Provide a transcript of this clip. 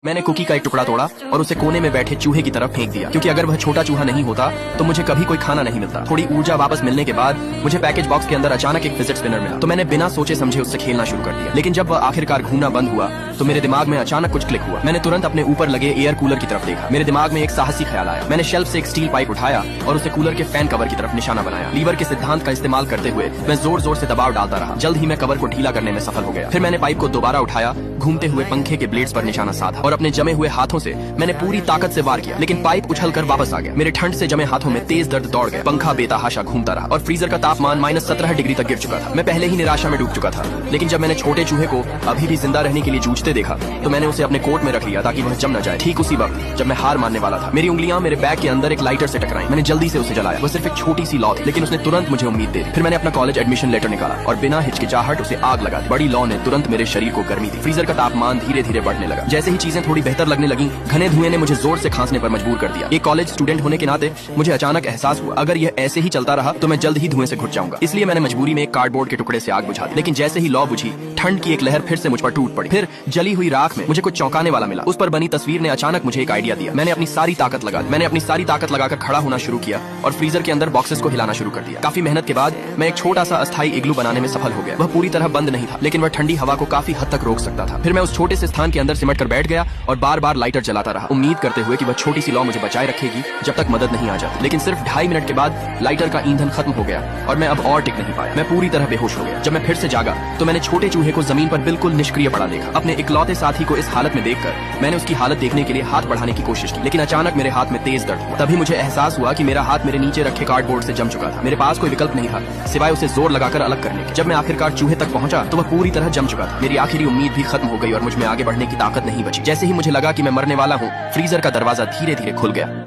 मैंने कुकी का एक टुकड़ा तोड़ा और उसे कोने में बैठे चूहे की तरफ फेंक दिया, क्योंकि अगर वह छोटा चूहा नहीं होता तो मुझे कभी कोई खाना नहीं मिलता। थोड़ी ऊर्जा वापस मिलने के बाद मुझे पैकेज बॉक्स के अंदर अचानक एक फिजिट स्पिनर मिला, तो मैंने बिना सोचे समझे उससे खेलना शुरू कर दिया। लेकिन जब वह आखिरकार घूमना बंद हुआ तो मेरे दिमाग में अचानक कुछ क्लिक हुआ। मैंने तुरंत अपने ऊपर लगे एयर कूलर की तरफ देखा। मेरे दिमाग में एक साहसी ख्याल आया। मैंने शेल्फ से एक स्टील पाइप उठाया और उसे कूलर के फैन कवर की तरफ निशाना बनाया। लीवर के सिद्धांत का इस्तेमाल करते हुए मैं जोर जोर से दबाव डालता रहा। जल्द ही मैं कवर को ढीला करने में सफल हो गया। फिर मैंने पाइप को दोबारा उठाया, घूमते हुए पंखे के ब्लेड्स पर निशाना साधा और अपने जमे हुए हाथों से मैंने पूरी ताकत से वार किया, लेकिन पाइप उछलकर वापस आ गया। मेरे ठंड से जमे हाथों में तेज दर्द दौड़ गया। पंखा बेतहाशा घूमता रहा और फ्रीजर का तापमान -17 डिग्री तक गिर चुका था। मैं पहले ही निराशा में डूब चुका था, लेकिन जब मैंने छोटे चूहे को अभी भी जिंदा रहने के लिए जूझते देखा तो मैंने उसे अपने कोट में रख लिया ताकि वह जम न जाए। ठीक उसी वक्त जब मैं हार मानने वाला था, मेरी उंगलियां मेरे बैग के अंदर एक लाइटर से टकराई। मैंने जल्दी से उसे जलाया। वो सिर्फ एक छोटी सी लौ थी, लेकिन उसने तुरंत मुझे उम्मीद दे दी। फिर मैंने अपना कॉलेज एडमिशन लेटर निकाला और बिना हिचकिचाहट उसे आग लगा दी। बड़ी लौ ने तुरंत मेरे शरीर को गर्मी दी। फ्रीजर का तापमान धीरे धीरे बढ़ने लगा। जैसे ही चीजें थोड़ी बेहतर लगने लगी, घने धुएं ने मुझे जोर से खांसने पर मजबूर कर दिया। एक कॉलेज स्टूडेंट होने के नाते मुझे अचानक एहसास हुआ, अगर यह ऐसे ही चलता रहा तो मैं जल्द ही धुएं से घुट जाऊंगा। इसलिए मैंने मजबूरी में एक कार्डबोर्ड के टुकड़े से आग बुझा दी। लेकिन जैसे ही लौ बुझी, ठंड की एक लहर फिर से मुझ पर टूट पड़ी। फिर जली हुई राख में मुझे कुछ चौंकाने वाला मिला। उस पर बनी तस्वीर ने अचानक मुझे एक आइडिया दिया। मैंने अपनी सारी ताकत लगाकर खड़ा होना शुरू किया और फ्रीजर के अंदर बॉक्सेस को हिलाना शुरू कर दिया। काफी मेहनत के बाद मैं एक छोटा सा अस्थायी इग्लू बनाने में सफल हो गया। वह पूरी तरह बंद नहीं था, लेकिन वह ठंडी हवा को काफी हद तक रोक सकता था। फिर मैं उस छोटे से स्थान के अंदर सिमट कर बैठ गया और बार बार लाइटर जलाता रहा, उम्मीद करते हुए कि वह छोटी सी लौ मुझे बचाए रखेगी जब तक मदद नहीं आ जाती। लेकिन सिर्फ 2.5 मिनट के बाद लाइटर का ईंधन खत्म हो गया और मैं अब और टिक नहीं पाया। मैं पूरी तरह बेहोश हो गया। जब मैं फिर से जागा तो मैंने छोटे चूहे को जमीन पर बिल्कुल निष्क्रिय पड़ा देखा। अपने इकलौते साथी को इस हालत में देखकर मैंने उसकी हालत देखने के लिए हाथ बढ़ाने की कोशिश की, लेकिन अचानक मेरे हाथ में तेज दर्द हुआ। तभी मुझे एहसास हुआ कि मेरा हाथ मेरे नीचे रखे कार्डबोर्ड से जम चुका था। मेरे पास कोई विकल्प नहीं था सिवाय उसे जोर लगाकर अलग करने के। जब मैं आखिरकार चूहे तक पहुंचा तो वह पूरी तरह जम चुका था। मेरी आखिरी उम्मीद भी खत्म हो गई और मुझ में आगे बढ़ने की ताकत नहीं बची। जैसे ही मुझे लगा कि मैं मरने वाला हूँ, फ्रीजर का दरवाजा धीरे धीरे खुल गया।